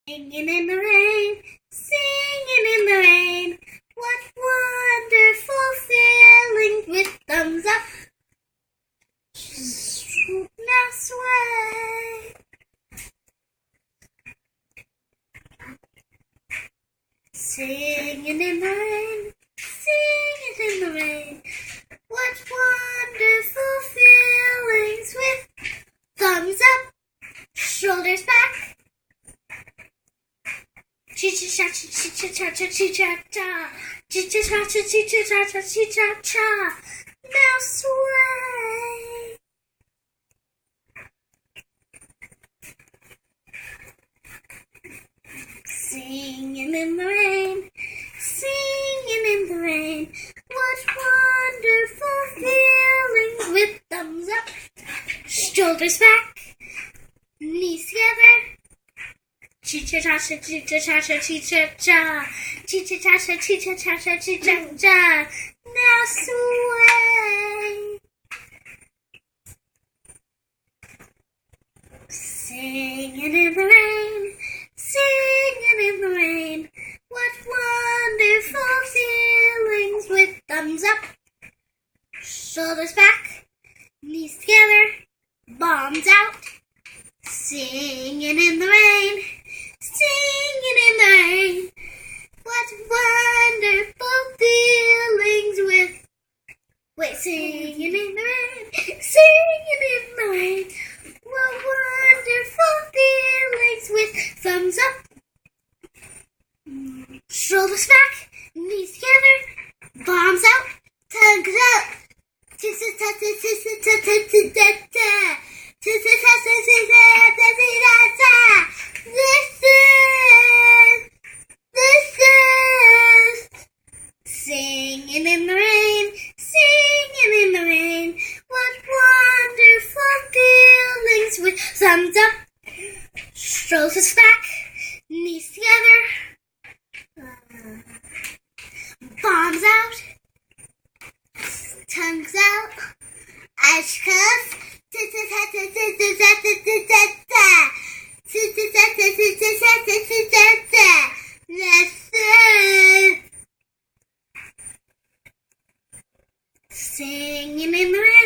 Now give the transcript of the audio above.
Singing in the rain, singing in the rain. What wonderful feeling with thumbs up. Now sway. Singing in the rain, singing in the rain. What wonderful feelings with thumbs up, shoulders back. Chi-cha-cha, chi-cha-cha, chi-cha-cha, chi-cha-cha, chi-cha-cha, chi-cha-cha. Now sway. Singing in the rain, singing in the rain. What wonderful feelings with thumbs up, shoulders back, knees together. Chi-cha-cha, chi-cha-cha, chi-cha-cha, chi-cha-cha, chi-cha-cha, chi-cha-cha. Now sway. Singing in the rain, singing in the rain. What wonderful feelings with thumbs up, shoulders back, knees together, palms out. Singing in the rain, singing in the rain. What wonderful feelings with singing in the rain, singing in the rain. What wonderful feelings with thumbs up, shoulders back, knees together, palms out, tongues out. This is singing in the rain, singing in the rain. What wonderful feelings with thumbs up, shoulders back, knees together, palms out, tongues out, eyes closed. Listen. Singing in the rain.